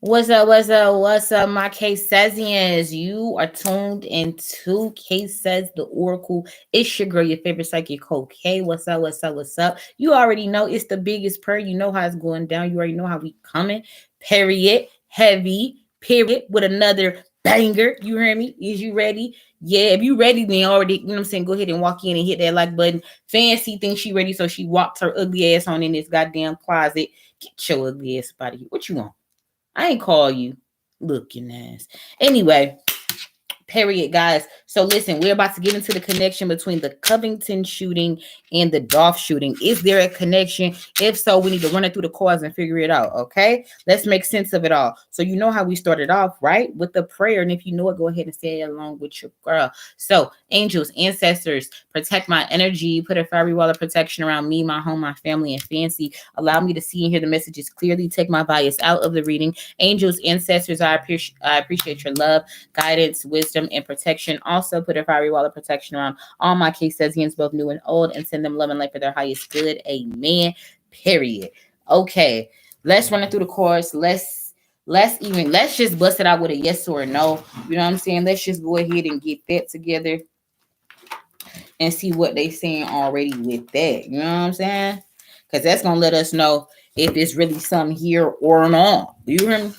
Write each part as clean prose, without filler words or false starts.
What's up, my case says you are tuned into Case Says the Oracle. It's your girl, your favorite psychic, okay? What's up? You already know it's the biggest prayer. You know how it's going down. You already know how we coming. Period. Heavy. Period. With another banger. You hear me? Is you ready? Yeah, if you ready, then already, you know what I'm saying? Go ahead and walk in and hit that like button. Fancy thinks she ready, so she walked her ugly ass on in this goddamn closet. Get your ugly ass out of here. What you want? I ain't call you looking ass. Anyway, period, guys. So listen, we're about to get into the connection between the Covington shooting and the Dolph shooting. Is there a connection? If so, we need to run it through the cause and figure it out. Okay, let's make sense of it all. So you know how we started off, right, with the prayer, and if you know it, go ahead and say it along with your girl. So angels, ancestors, protect my energy, put a fiery wall of protection around me, my home, my family, and fancy. Allow me to see and hear the messages clearly. Take my bias out of the reading. Angels, ancestors, I appreciate your love, guidance, wisdom, and protection. Also, put a fiery wall of protection around all my case Cesians, both new and old, and send them love and light for their highest good. Amen. Period. Okay, let's run it through the course. Let's just bust it out with a yes or a no. You know what I'm saying? Let's just go ahead and get that together and see what they saying already with that. You know what I'm saying? Because that's gonna let us know if it's really something here or not. You hear me?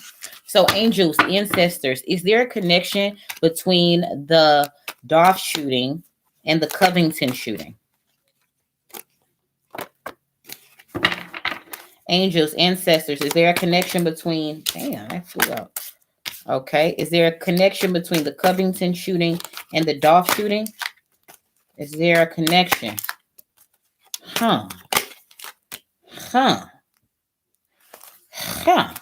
So, angels, ancestors, is there a connection between the Dolph shooting and the Covington shooting? Angels, ancestors, is there a connection between? Damn, that flew out. Okay, is there a connection between the Covington shooting and the Dolph shooting? Is there a connection? Huh? Huh? Huh?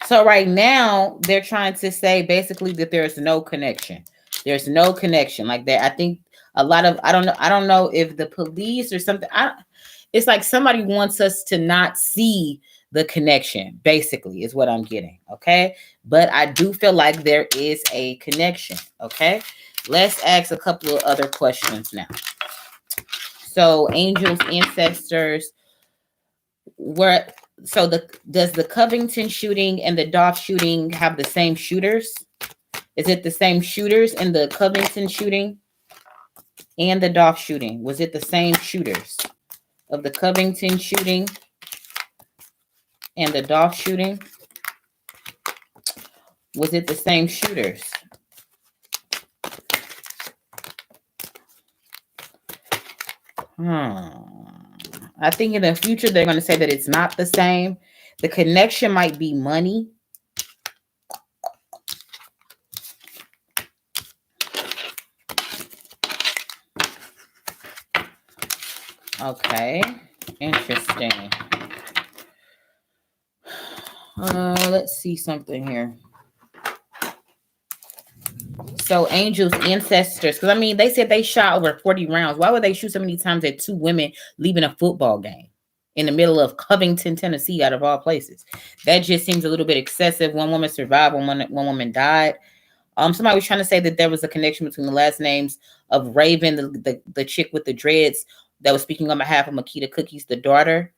So right now they're trying to say basically that there's no connection. There's no connection like that. I think a lot of I don't know if the police or something. It's like somebody wants us to not see the connection. Basically, is what I'm getting. Okay, but I do feel like there is a connection. Okay, let's ask a couple of other questions now. So angels, ancestors, where so the does the Covington shooting and the Dolph shooting have the same shooters? Is it the same shooters in the Covington shooting and the Dolph shooting? Was it the same shooters of the Covington shooting and the Dolph shooting? Was it the same shooters? I think in the future they're going to say that it's not the same. The connection might be money. Okay, interesting. Let's see something here. So angels, ancestors, because I mean they said they shot over 40 rounds. Why would they shoot so many times at two women leaving a football game in the middle of Covington, Tennessee, out of all places? That just seems a little bit excessive. One woman survived, one woman died. Somebody was trying to say that there was a connection between the last names of Raven, the chick with the dreads that was speaking on behalf of Makita Cookies, the daughter,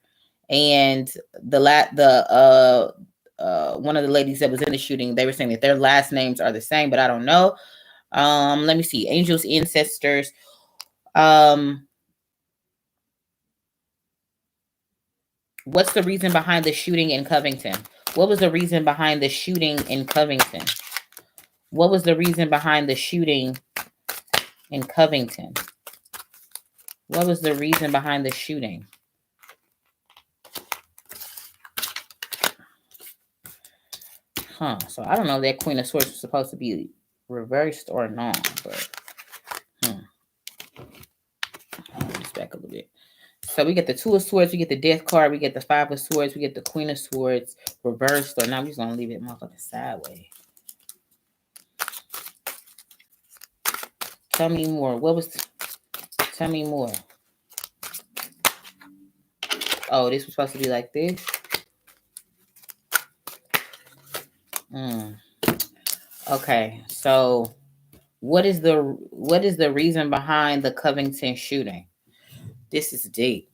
and one of the ladies that was in the shooting. They were saying that their last names are the same, but I don't know. Let me see. Angels, ancestors. What's the reason behind the shooting in Covington? What was the reason behind the shooting in Covington? What was the reason behind the shooting in Covington? What was the reason behind the shooting? So I don't know if that Queen of Swords was supposed to be reversed or not, but just back a little bit. So we get the Two of Swords, we get the Death card, we get the Five of Swords, we get the Queen of Swords reversed, or now we're just gonna leave it motherfucking sideways. Tell me more. Tell me more. Oh, this was supposed to be like this. Okay, so what is the reason behind the Covington shooting? This is deep.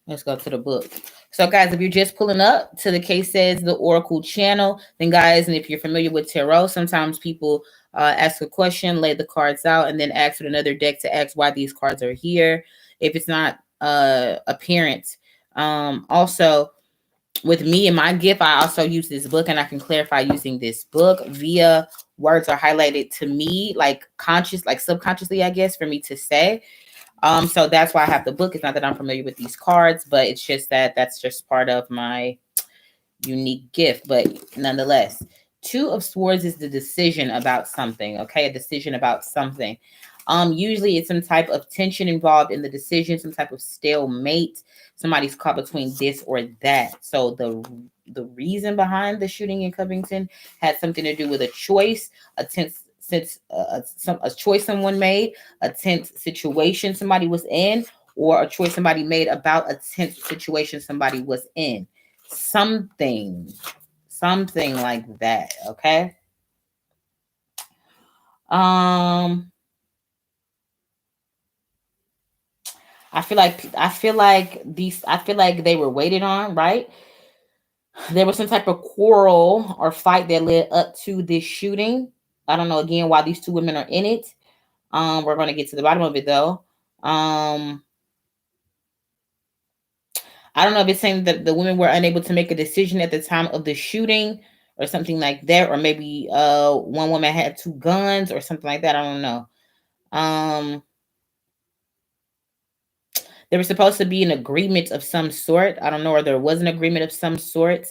Let's go to the book. So, guys, if you're just pulling up to the Case Says the Oracle channel, then, guys, and if you're familiar with tarot, sometimes people ask a question, lay the cards out, and then ask with another deck to ask why these cards are here. If it's not apparent, also with me and my gift, I also use this book, and I can clarify using this book via words are highlighted to me, like conscious, like subconsciously, I guess, for me to say. So that's why I have the book. It's not that I'm familiar with these cards, but it's just that that's just part of my unique gift. But nonetheless, Two of Swords is the decision about something. Okay, a decision about something. Usually it's some type of tension involved in the decision, some type of stalemate. Somebody's caught between this or that. So the reason behind the shooting in Covington had something to do with a choice, a tense since a choice someone made, a tense situation somebody was in, or a choice somebody made about a tense situation somebody was in. Something, something like that. Okay. Um, I feel like they were waited on, right? There was some type of quarrel or fight that led up to this shooting. I don't know again why these two women are in it. We're gonna get to the bottom of it though. I don't know if it's saying that the women were unable to make a decision at the time of the shooting or something like that, or maybe one woman had two guns or something like that. I don't know. Um there was supposed to be an agreement of some sort. I don't know, or there was an agreement of some sort.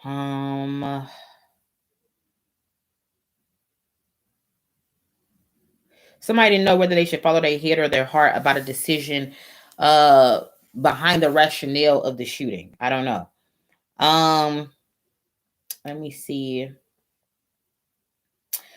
Um Somebody didn't know whether they should follow their head or their heart about a decision uh behind the rationale of the shooting. I don't know. Um let me see.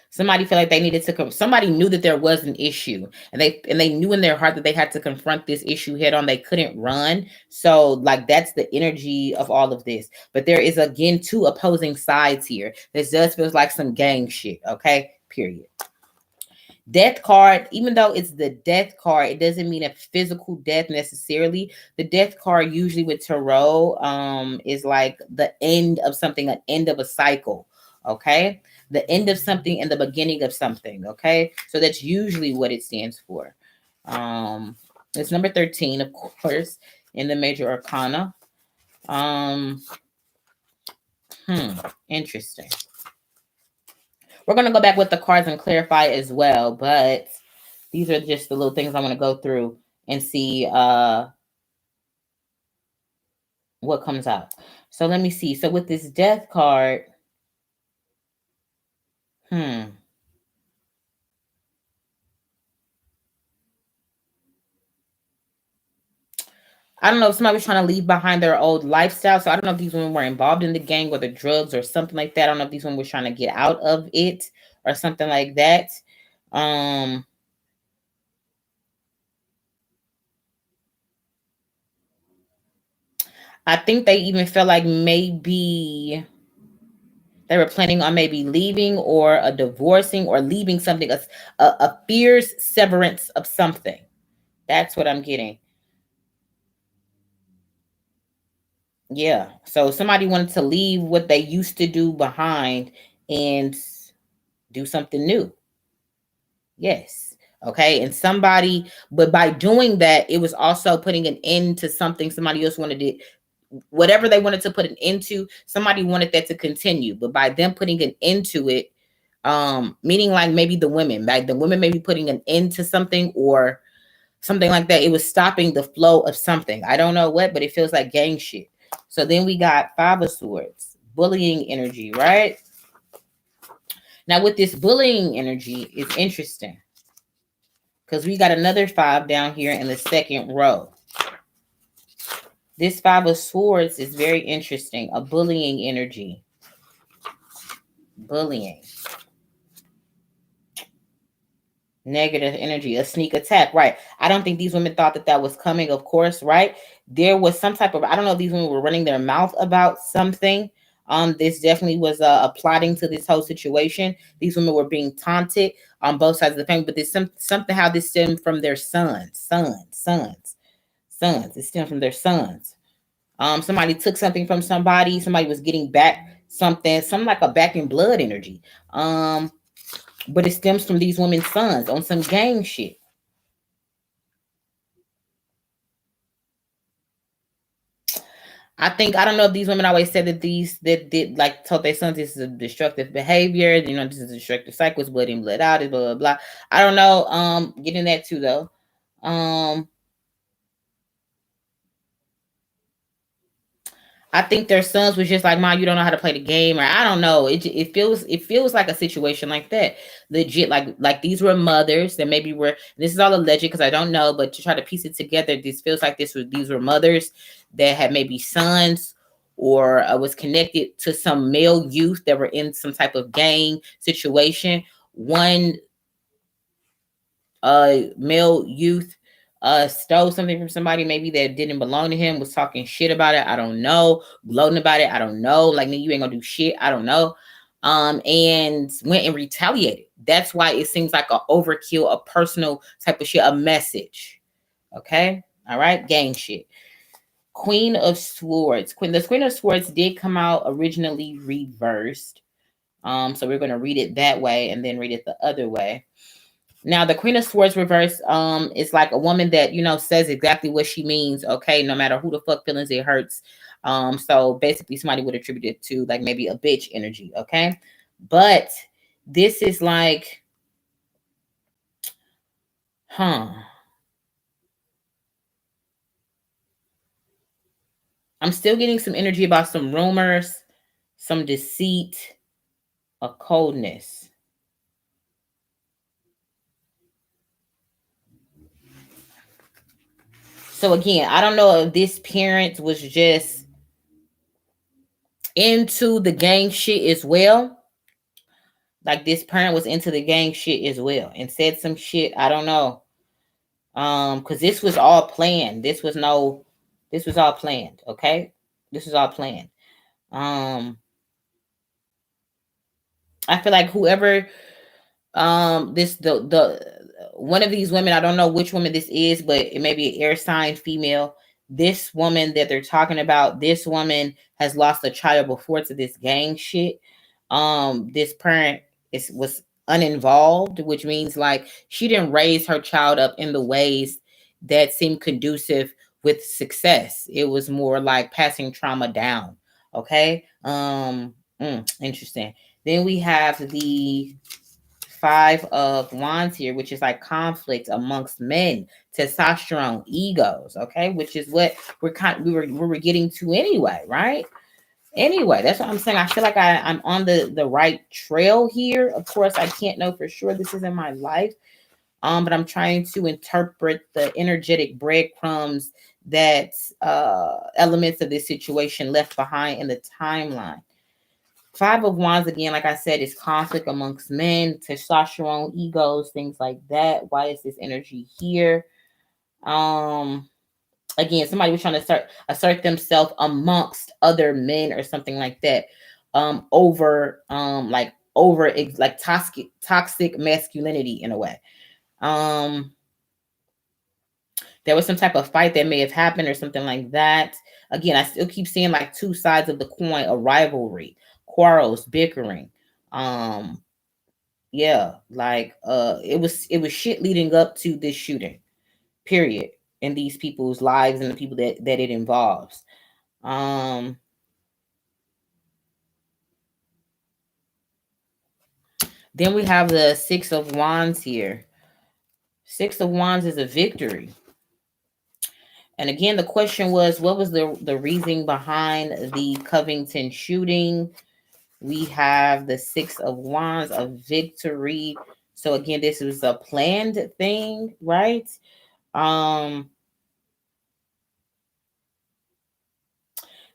Somebody felt like they needed to somebody knew that there was an issue, and they knew in their heart that they had to confront this issue head on. They couldn't run. So like that's the energy of all of this. But there is again two opposing sides here. This does feels like some gang shit, okay? Period. Death card, even though it's the death card, it doesn't mean a physical death necessarily. The death card usually with tarot is like the end of something, an end of a cycle. Okay, the end of something and the beginning of something. Okay, so that's usually what it stands for. It's number 13, of course, in the major arcana. um Interesting. We're going to go back with the cards and clarify as well, but these are just the little things I want to go through and see what comes out. So let me see. So with this death card, I don't know if somebody was trying to leave behind their old lifestyle. So I don't know if these women were involved in the gang or the drugs or something like that. I don't know if these women were trying to get out of it or something like that. Um, I think they even felt like maybe they were planning on maybe leaving or a divorcing or leaving something, a fierce severance of something. That's what I'm getting. Yeah. So somebody wanted to leave what they used to do behind and do something new. Yes. Okay. And somebody, but by doing that, it was also putting an end to something somebody else wanted to, whatever they wanted to put an end to, somebody wanted that to continue. But by them putting an end to it, meaning like maybe the women, like the women maybe putting an end to something or something like that. It was stopping the flow of something. I don't know what, but it feels like gang shit. So then we got Five of Swords, bullying energy, right? Now with this bullying energy, it's interesting because we got another five down here in the second row. This Five of Swords is very interesting. A bullying energy. Bullying. Negative energy, a sneak attack, right? I don't think these women thought that that was coming, of course, right? There was some type of, I don't know if these women were running their mouth about something. This definitely was a plotting to this whole situation. These women were being taunted on both sides of the family, but there's something how this stemmed from their sons. It stemmed from their sons. Somebody took something from somebody. Somebody was getting back something like a back in blood energy. Um, but it stems from these women's sons on some gang shit. I don't know if these women always said that these that did like told their sons this is a destructive behavior, this is a destructive cycle, it's blood in, blood out, blah blah blah. I don't know. Getting that too though. Um, I think their sons was just like, "Mom, you don't know how to play the game," or I don't know. It feels like a situation like that, legit. Like these were mothers that maybe were. This is all alleged because I don't know, but to try to piece it together, this feels like these were mothers that had maybe sons or was connected to some male youth that were in some type of gang situation. One male youth stole something from somebody maybe that didn't belong to him, was talking shit about it, I don't know, gloating about it, I don't know, like, nigga, you ain't gonna do shit, I don't know, and went and retaliated. That's why it seems like a overkill, a personal type of shit, a message. Okay, all right, gang shit. Queen of Swords. The Queen of Swords did come out originally reversed, so we're going to read it that way and then read it the other way. Now, the Queen of Swords reverse is like a woman that, says exactly what she means, okay, no matter who the fuck feelings it hurts. So basically somebody would attribute it to like maybe a bitch energy, okay? But this is like, huh. I'm still getting some energy about some rumors, some deceit, a coldness. So again, I don't know if this parent was just into the gang shit as well. Like this parent was into the gang shit as well and said some shit. I don't know. Because this was all planned. This was all planned, okay? This was all planned. Um, I feel like whoever this the one of these women, I don't know which woman this is, but it may be an air sign female. This woman that they're talking about, this woman has lost a child before to this gang shit. This parent was uninvolved, which means like she didn't raise her child up in the ways that seemed conducive with success. It was more like passing trauma down. Okay. Interesting. Then we have the Five of Wands here, which is like conflict amongst men, testosterone, egos, okay, which is what we were getting to anyway, right? Anyway, that's what I'm saying. I feel like I'm on the right trail here. Of course, I can't know for sure. This is in my life. But I'm trying to interpret the energetic breadcrumbs that elements of this situation left behind in the timeline. Five of Wands, again, like I said, is conflict amongst men, testosterone, egos, things like that. Why is this energy here? Um, Again, somebody was trying to assert themselves amongst other men or something like that. Like toxic masculinity in a way. Um, there was some type of fight that may have happened or something like that. Again, I still keep seeing like two sides of the coin, a rivalry, quarrels, bickering. Um, yeah, like it was shit leading up to this shooting, period, in these people's lives and the people that it involves. Um, then we have the Six of Wands here. Six of Wands is a victory. And again, the question was, what was the reason behind the Covington shooting? We have the Six of Wands, of victory. So again, this was a planned thing, right? Um,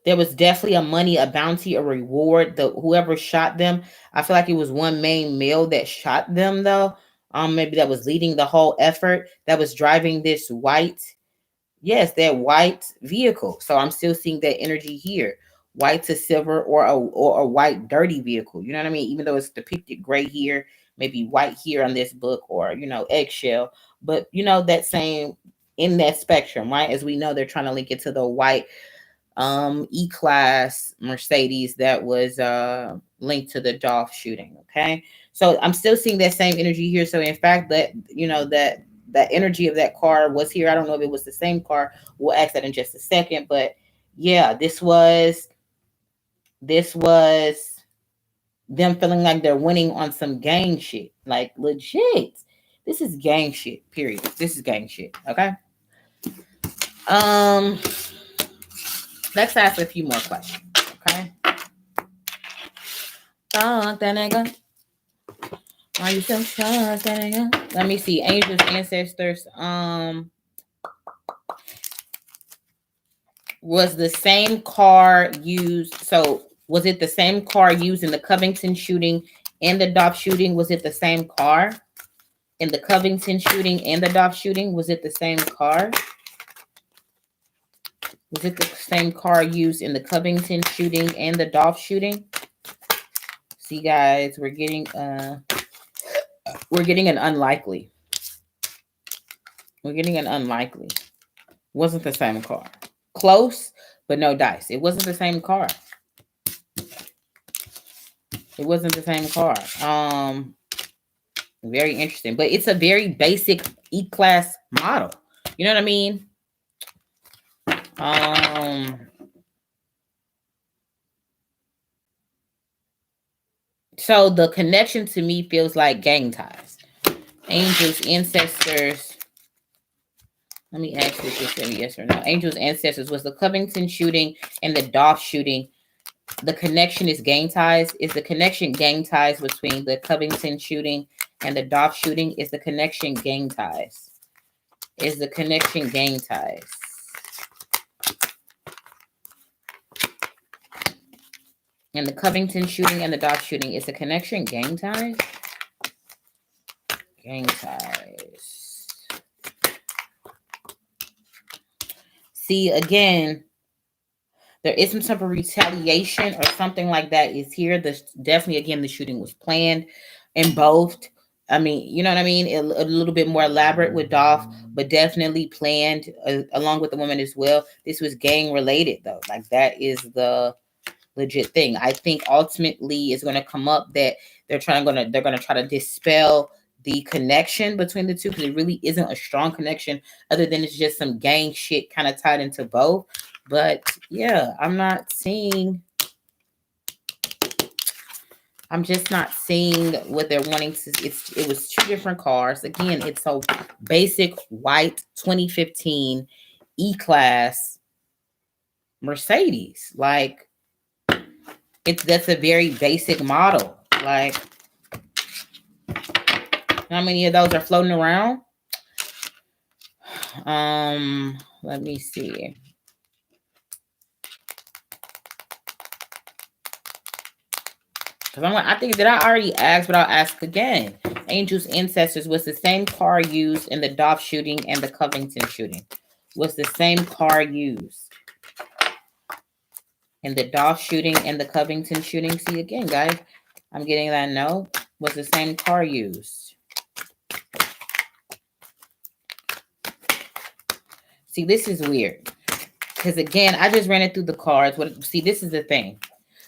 there was definitely a money, a bounty, a reward. The whoever shot them, I feel like it was one main male that shot them though. Maybe that was leading the whole effort, that was driving this white, yes, that white vehicle. So I'm still seeing that energy here. White to silver, or a white dirty vehicle. You know what I mean? Even though it's depicted gray here, maybe white here on this book, or eggshell. But that same in that spectrum, right? As we know, they're trying to link it to the white E-Class Mercedes that was linked to the Dolph shooting. Okay, so I'm still seeing that same energy here. So in fact, that that energy of that car was here. I don't know if it was the same car. We'll ask that in just a second. But yeah, this was them feeling like they're winning on some gang shit, like legit. This is gang shit. Period. This is gang shit. Okay. Um, let's ask a few more questions. Okay. Oh, that nigga. Are you so sure that nigga? Let me see. Angels, ancestors. Was the same car used? So was it the same car used in the Covington shooting and the Dolph shooting? Was it the same car in the Covington shooting and the Dolph shooting? Was it the same car? Was it the same car used in the Covington shooting and the Dolph shooting? See, guys, we're getting an unlikely. We're getting an unlikely. Wasn't the same car. Close, but no dice. It wasn't the same car. It wasn't the same car. Very interesting, but it's a very basic E-Class model. You know what I mean? So the connection to me feels like gang ties. Angels, ancestors. Let me ask you this: yes or no? Angels, ancestors. Was the Covington shooting and the Dolph shooting? The connection is gang ties. Is the connection gang ties between the Covington shooting and the Dolph shooting? Is the connection gang ties? Is the connection gang ties? And the Covington shooting and the Dolph shooting, is the connection gang ties? Gang ties. See, again, there is some type of retaliation or something like that is here. Definitely, again, the shooting was planned in both. I mean, you know what I mean? A little bit more elaborate with Dolph, but definitely planned along with the woman as well. This was gang related, though. Like, that is the legit thing. I think ultimately is going to come up that they're going to try to dispel the connection between the two, because it really isn't a strong connection other than it's just some gang shit kind of tied into both. But yeah, I'm just not seeing what they're wanting to. It was two different cars. Again, it's so basic white 2015 E-Class Mercedes. Like, that's a very basic model. Like, how many of those are floating around? Let me see. I think that I already asked, but I'll ask again. Angels, ancestors, was the same car used in the Dolph shooting and the Covington shooting? Was the same car used in the Dolph shooting and the Covington shooting? See, again, guys, I'm getting that no. Was the same car used? See, this is weird. Because again, I just ran it through the cards. See, this is the thing.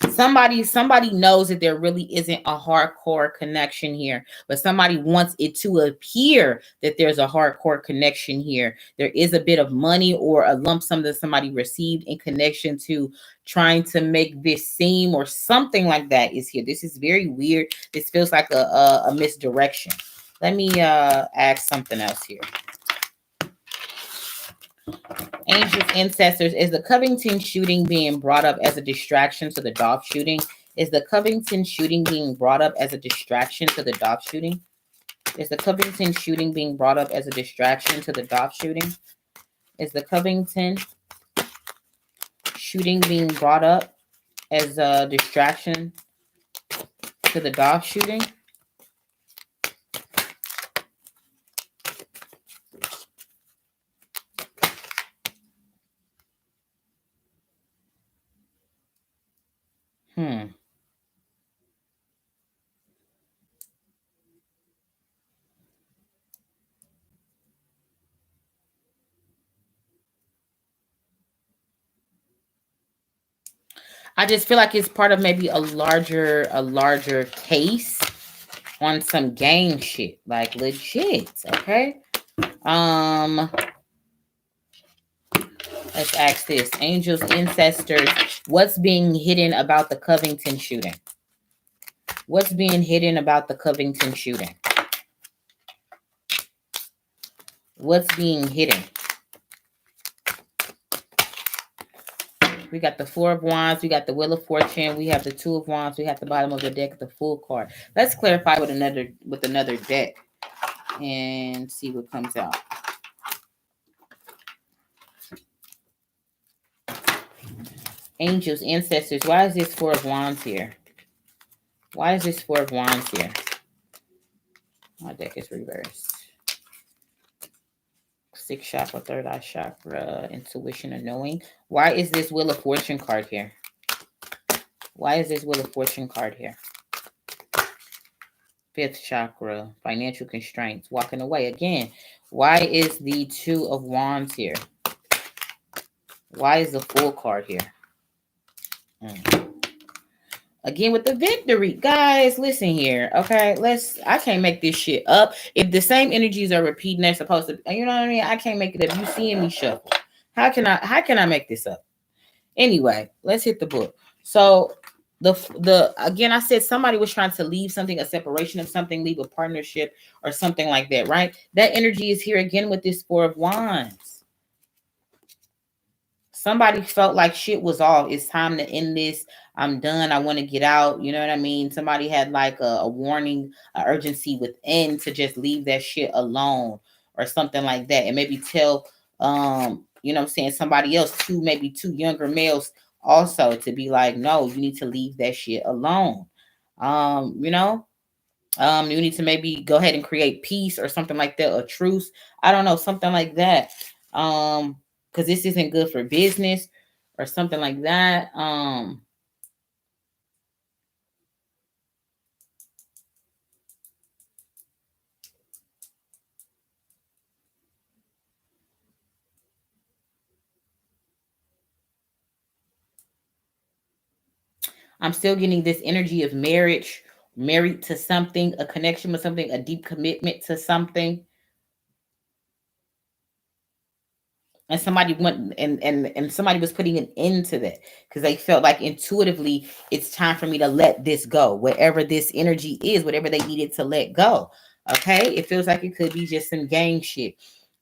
Somebody knows that there really isn't a hardcore connection here, but somebody wants it to appear that there's a hardcore connection here. There is a bit of money or a lump sum that somebody received in connection to trying to make this seem, or something like that is here. This is very weird. This feels like a misdirection. Let me ask something else here. Angels, ancestors, is the Covington shooting being brought up as a distraction to the Dolph shooting? Is the Covington shooting being brought up as a distraction to the Dolph shooting? Is the Covington shooting being brought up as a distraction to the Dolph shooting? Is the Covington shooting being brought up as a distraction to the Dolph shooting? I just feel like it's part of maybe a larger case on some gang shit, like legit. Okay. Um, let's ask this: angels, ancestors, what's being hidden about the Covington shooting? What's being hidden about the Covington shooting? What's being hidden? We got the Four of Wands. We got the Wheel of Fortune. We have the Two of Wands. We have the bottom of the deck, the Full card. Let's clarify with another deck and see what comes out. Angels, ancestors. Why is this Four of Wands here? Why is this Four of Wands here? My deck is reversed. Sixth chakra, third eye chakra, intuition and knowing. Why is this Wheel of Fortune card here? Why is this Wheel of Fortune card here? Fifth chakra, financial constraints, walking away. Again, why is the Two of Wands here? Why is the Fool card here? Again with the victory. Guys, listen here. Okay, I can't make this shit up. If the same energies are repeating, they're supposed to, you know what I mean? I can't make it up. You seeing me shuffle. How can I make this up? Anyway, let's hit the book. So the again, I said somebody was trying to leave something, a separation of something, leave a partnership or something like that, right? That energy is here again with this Four of Wands. Somebody felt like shit was off. It's time to end this. I'm done. I want to get out. You know what I mean? Somebody had like a warning, a urgency within to just leave that shit alone or something like that. And maybe tell, you know what I'm saying, somebody else, maybe two younger males also to be like, no, you need to leave that shit alone. You know, you need to maybe go ahead and create peace or something like that, a truce. I don't know, something like that. Because this isn't good for business or something like that. I'm still getting this energy of marriage, married to something, a connection with something, a deep commitment to something. And somebody went and somebody was putting an end to that because they felt like intuitively it's time for me to let this go, whatever this energy is, whatever they needed to let go. Okay, it feels like it could be just some gang shit.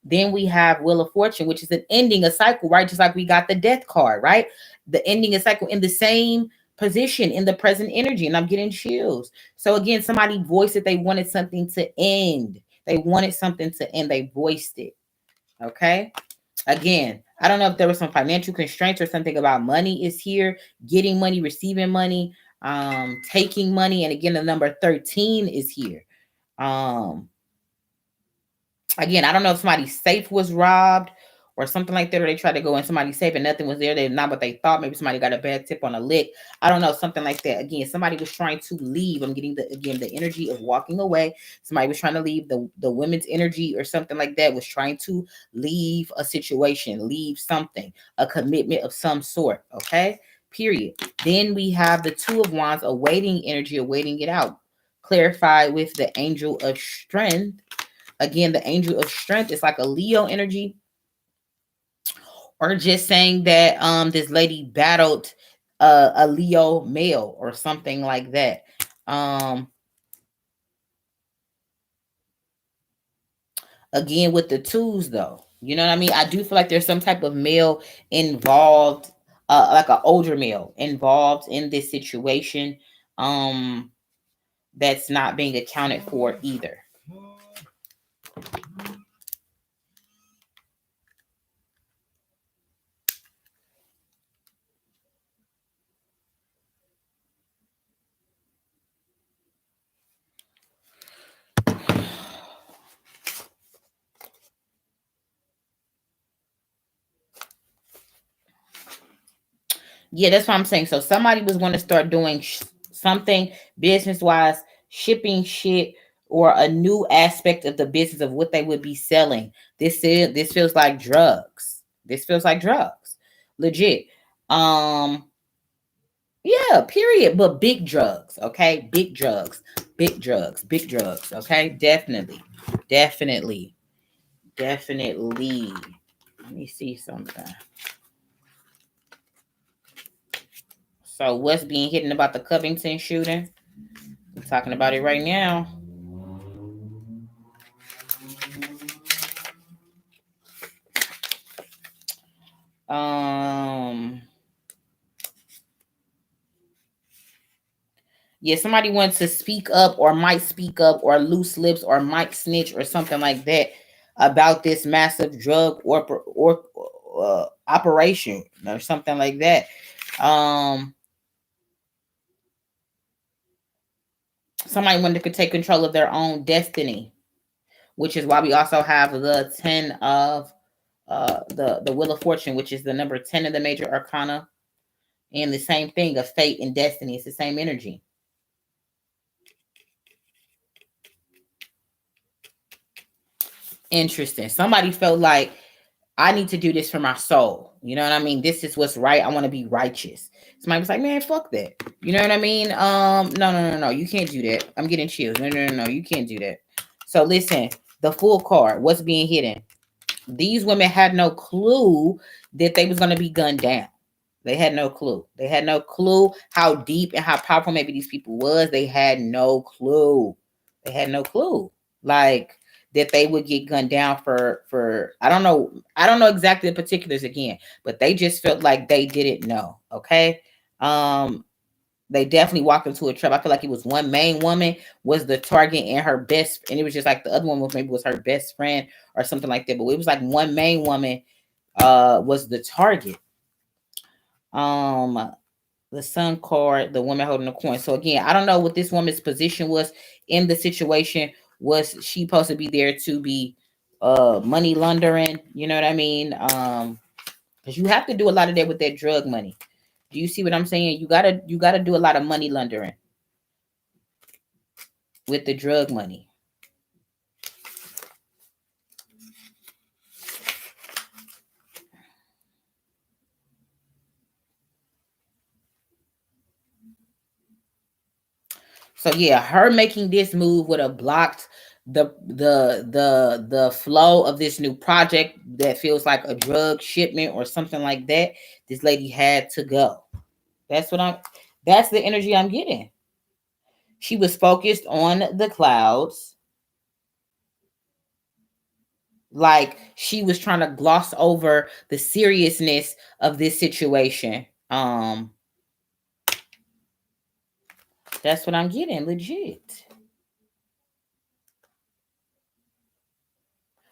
Then we have Wheel of Fortune, which is an ending, a cycle, right? Just like we got the Death card, right? The ending a cycle in the same position in the present energy, and I'm getting chills. So again, somebody voiced that they wanted something to end. They wanted something to end. They voiced it. Okay. Again, I don't know if there was some financial constraints or something about money is here, getting money, receiving money, taking money. And again, the number 13 is here. Again, I don't know if somebody's safe was robbed or something like that, or they tried to go in somebody's safe and nothing was there. They're not what they thought. Maybe somebody got a bad tip on a lick. I don't know, something like that. Again, somebody was trying to leave. I'm getting the energy of walking away. Somebody was trying to leave. The women's energy or something like that was trying to leave a situation, leave something, a commitment of some sort. Okay, period. Then we have the Two of Wands, awaiting energy, awaiting it out. Clarified with the Angel of Strength. Again, the Angel of Strength is like a Leo energy, or just saying that this lady battled a Leo male or something like that. Again, with the twos though, you know what I mean? I do feel like there's some type of male involved, like an older male involved in this situation, that's not being accounted for either. Yeah, that's what I'm saying. So somebody was going to start doing something business wise, shipping shit, or a new aspect of the business of what they would be selling. This feels like drugs. This feels like drugs, legit. Um, Yeah, period. But big drugs, okay? Big drugs, big drugs, big drugs, okay? Definitely, definitely, definitely. Let me see something. So, what's being hidden about the Covington shooting? I'm talking about it right now. Um, yeah, somebody wants to speak up or might speak up or loose lips or might snitch or something like that about this massive drug or operation or something like that. Um, somebody wanted to take control of their own destiny, which is why we also have the 10 of the Wheel of Fortune, which is the number 10 of the major arcana, and the same thing of fate and destiny. It's the same energy. Interesting. Somebody felt like I need to do this for my soul. You know what I mean? This is what's right. I want to be righteous. Somebody was like, man, fuck that. You know what I mean? No, no, no, no. You can't do that. I'm getting chills. No, no, no, no. You can't do that. So listen, the full card, what's being hidden? These women had no clue that they was going to be gunned down. They had no clue. They had no clue how deep and how powerful maybe these people was. They had no clue. They had no clue. Like that they would get gunned down for I don't know. I don't know exactly the particulars again, but they just felt like they didn't know. Okay. They definitely walked into a trap. I feel like it was one main woman was the target and her best, and it was just like the other one was maybe was her best friend or something like that. But it was like one main woman was the target. Um the sun card, the woman holding the coin. So again, I don't know what this woman's position was in the situation. Was she supposed to be there to be money laundering? You know what I mean? Because you have to do a lot of that with that drug money. Do you see what I'm saying? You gotta do a lot of money laundering with the drug money. So yeah, her making this move would have blocked the flow of this new project that feels like a drug shipment or something like that. This lady had to go. That's what I'm that's the energy I'm getting. She was focused on the clouds, like she was trying to gloss over the seriousness of this situation. That's what I'm getting, legit.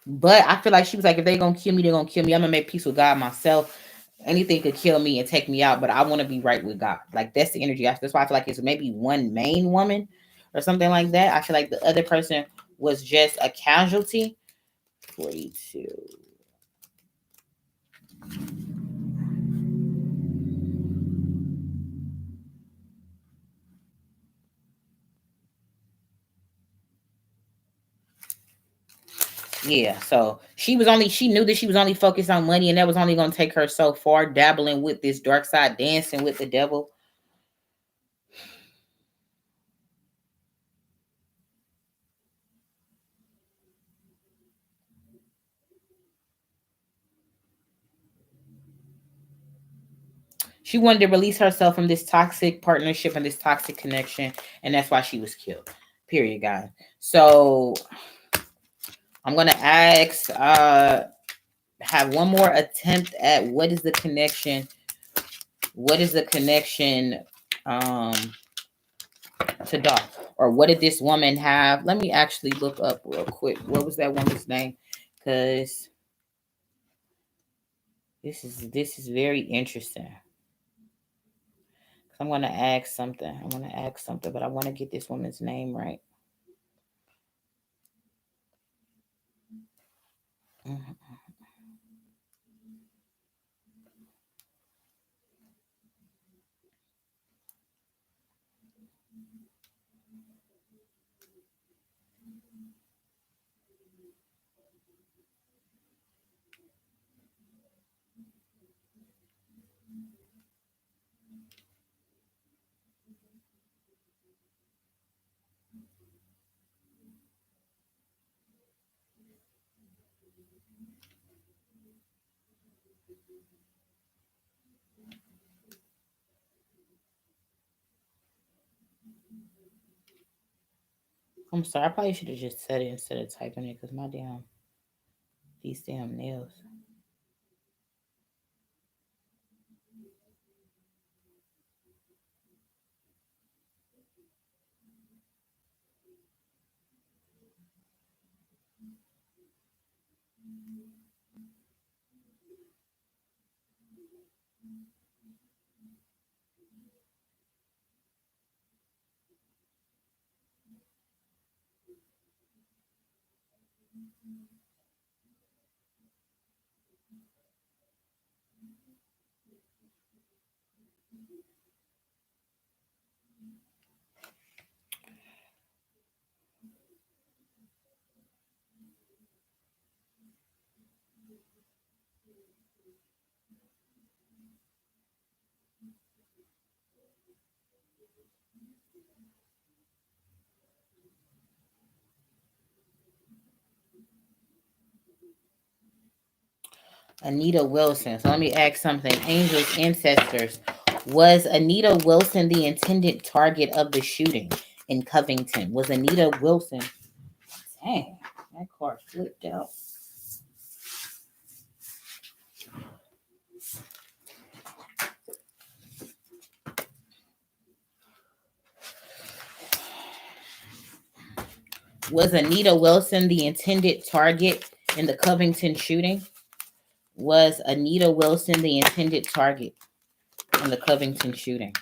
But I feel like she was like, if they gonna kill me, they're gonna kill me. I'm gonna make peace with God myself. Anything could kill me and take me out, but I want to be right with God. Like that's the energy. That's why I feel like it's maybe one main woman or something like that. I feel like the other person was just a casualty. 42. Yeah, so she knew that she was only focused on money, and that was only gonna take her so far, dabbling with this dark side, dancing with the devil. She wanted to release herself from this toxic partnership and this toxic connection, and that's why she was killed. Period, guys. So I'm gonna ask, have one more attempt at what is the connection? What is the connection um to Dolph? Or what did this woman have? Let me actually look up real quick. What was that woman's name? Because this is very interesting. I'm gonna ask something. I'm gonna ask something, but I want to get this woman's name right. Mhm. I'm sorry. I probably should have just said it instead of typing it because my damn these damn nails. Anita Wilson. So let me ask something. Angels, ancestors. Was Anita Wilson the intended target of the shooting in Covington? Was Anita Wilson? Dang, that card flipped out. Was Anita Wilson the intended target in the Covington shooting? Was Anita Wilson the intended target in the Covington shooting?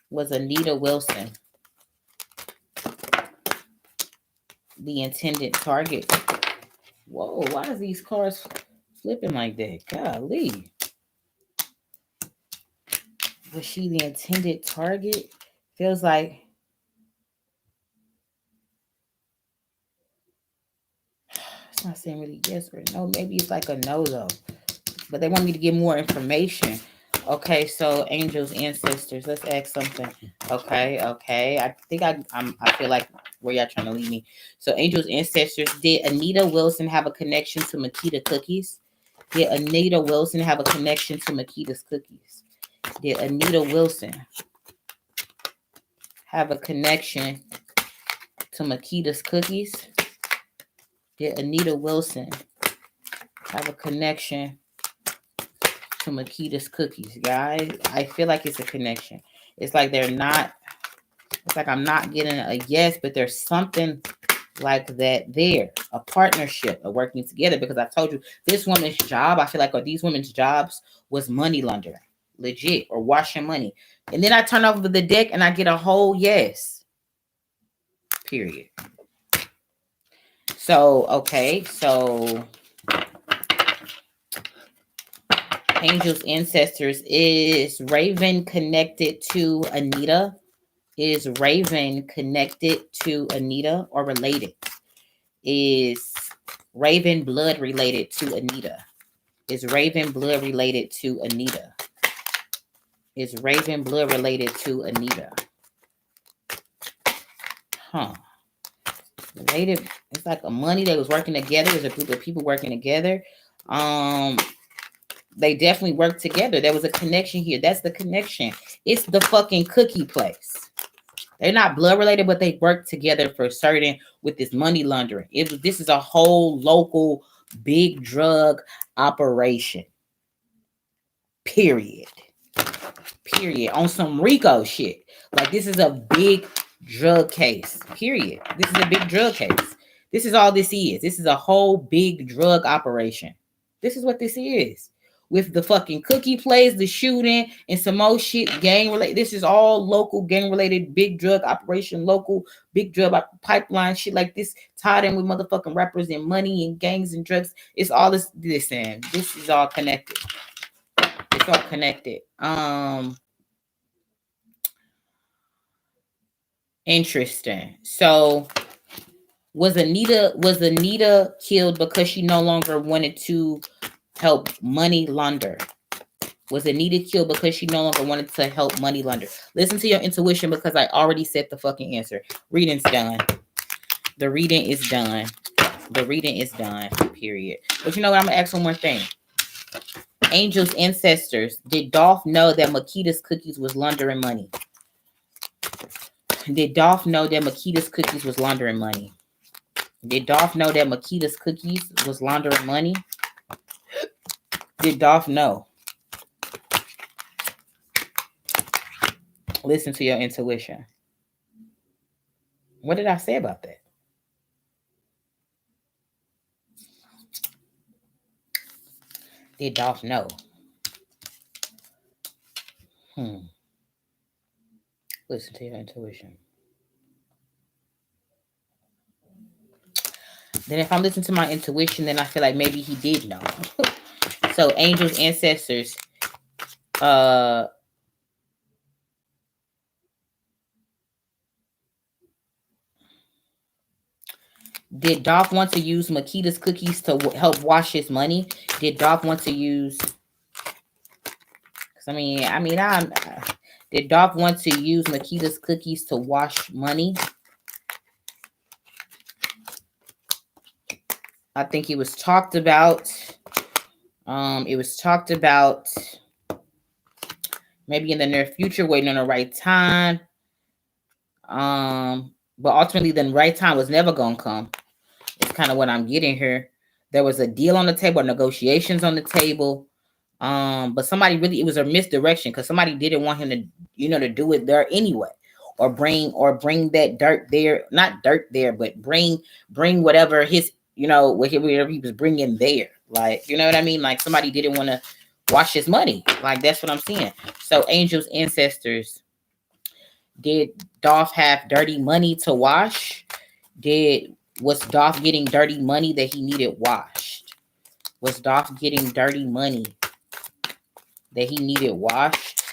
Was Anita Wilson the intended target? Whoa, why is these cards flipping like that? Golly. Was she the intended target? Feels like it's not saying really yes or no. Maybe it's like a no though. But they want me to get more information. Okay, so angels, ancestors. Let's ask something. Okay. I think I feel like where y'all trying to lead me. So angels, ancestors. Did Anita Wilson have a connection to Makita cookies? Did Anita Wilson have a connection to Makita's cookies? Did Anita Wilson have a connection to Makita's cookies? Did Anita Wilson have a connection to Makita's cookies, guys? I feel like it's a connection. It's like they're not. It's like I'm not getting a yes, but there's something like that there. A partnership, a working together. Because I told you this woman's job. I feel like these women's jobs was money laundering, legit, or washing money. And then I turn over the deck and I get a whole yes. Period. So okay, so. Angels, ancestors. Is Raven connected to Anita? Is Raven connected to Anita or related? Is Raven blood related to Anita? Is Raven blood related to Anita? Is Raven blood related to Anita? Huh. Related. It's like a money that was working together. There's a group of people working together. They definitely worked together. There was a connection here. That's the connection. It's the fucking cookie place. They're not blood related, but they work together for certain with this money laundering. This is a whole local big drug operation. Period. On some Rico shit. Like this is a big drug case. Period. This is a big drug case. This is all this is. This is a whole big drug operation. This is what this is. With the fucking cookie plays, the shooting, and some more shit, gang related. This is all local gang related, big drug operation, local big drug pipeline shit like this, tied in with motherfucking rappers and money and gangs and drugs. It's all this. Listen, this is all connected. It's all connected. Interesting. So was Anita killed because she no longer wanted to help money launder? Was Anita killed because she no longer wanted to help money launder? Listen to your intuition because I already said the fucking answer. Reading's done. The reading is done. The reading is done, period. But you know what? I'm gonna ask one more thing. Angel's ancestors, did Dolph know that Makita's cookies was laundering money? Did Dolph know that Makita's cookies was laundering money? Did Dolph know that Makita's cookies was laundering money? Did Dolph know? Listen to your intuition. What did I say about that? Did Dolph know? Listen to your intuition. Then if I'm listening to my intuition, then I feel like maybe he did know. So Angel's ancestors, did Dolph want to use Makita's cookies to help wash his money? Did Dolph want to use? Did Dolph want to use Makita's cookies to wash money? I think it was talked about. It was talked about maybe in the near future, waiting on the right time. But ultimately, the right time was never gonna come. It's kind of what I'm getting here. There was a deal on the table, negotiations on the table. But somebody really, it was a misdirection because somebody didn't want him to, to do it there anyway, or bring that dirt there, not dirt there, but bring whatever his, whatever he was bringing there. Like, you know what I mean? Like somebody didn't want to wash his money. Like that's what I'm seeing. So Angel's ancestors, did Dolph have dirty money to wash? Was Dolph getting dirty money that he needed washed? Was Dolph getting dirty money that he needed washed?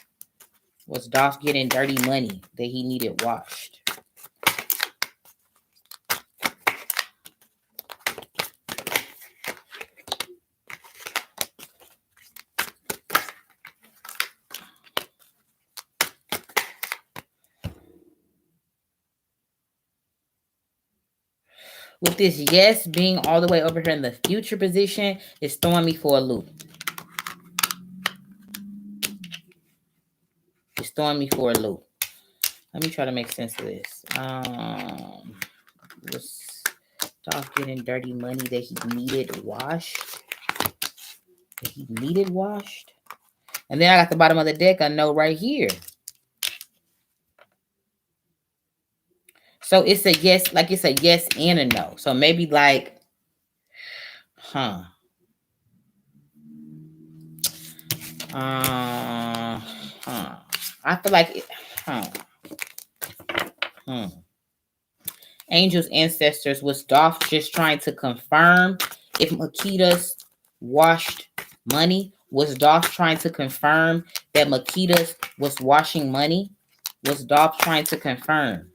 Was Dolph getting dirty money that he needed washed? With this yes being all the way over here in the future position, it's throwing me for a loop. It's throwing me for a loop. Let me try to make sense of this. Was Dolph getting dirty money that he needed washed? That he needed washed? And then I got the bottom of the deck, a no right here. So it's a yes, like it's a yes and a no. So maybe like, I feel like Angel's ancestors, was Dolph just trying to confirm if Makita's washed money? Was Dolph trying to confirm that Makita's was washing money? Was Dolph trying to confirm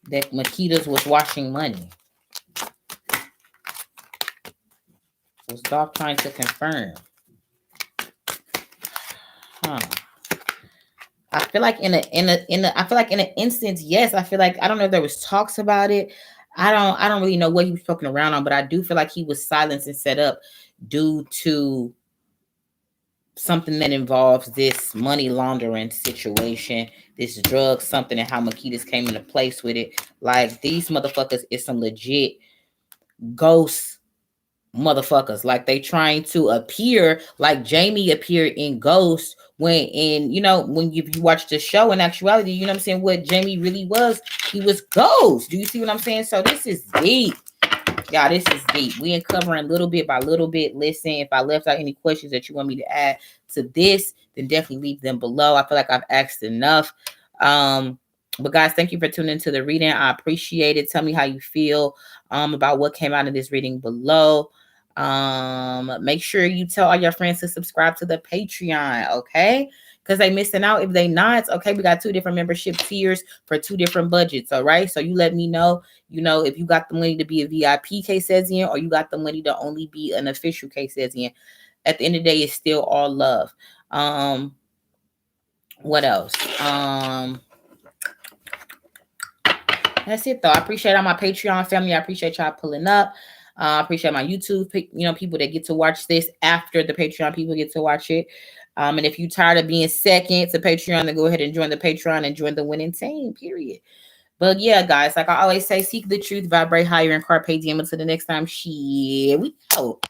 that Makita's was washing money? Was Dolph trying to confirm? I feel like in an instance, yes. I feel like, I don't know if there was talks about it. I don't really know what he was poking around on, but I do feel like he was silenced and set up due to something that involves this money laundering situation, this drug something, and how Makita's came into place with it. Like these motherfuckers is some legit ghost motherfuckers. Like they trying to appear like Jamie appeared in Ghost when when you watch the show. In actuality, you know what I'm saying, what Jamie really was, he was Ghost. Do you see what I'm saying? So this is deep. Y'all, this is deep. We ain't covering little bit by little bit. Listen, if I left out any questions that you want me to add to this, then definitely leave them below. I feel like I've asked enough. But guys, thank you for tuning into the reading. I appreciate it. Tell me how you feel about what came out of this reading below. Make sure you tell all your friends to subscribe to the Patreon, okay? Because they missing out if they not. Okay, we got 2 different membership tiers for 2 different budgets. All right, so you let me know, if you got the money to be a VIP K-Sazian, or you got the money to only be an official K-Sazian. At the end of the day, it's still all love. What else? That's it, though. I appreciate all my Patreon family. I appreciate y'all pulling up. I appreciate my YouTube, people that get to watch this after the Patreon people get to watch it. And if you're tired of being second to Patreon, then go ahead and join the Patreon and join the winning team, period. But yeah, guys, like I always say, seek the truth, vibrate higher, and carpe diem. Until the next time, shit, we out.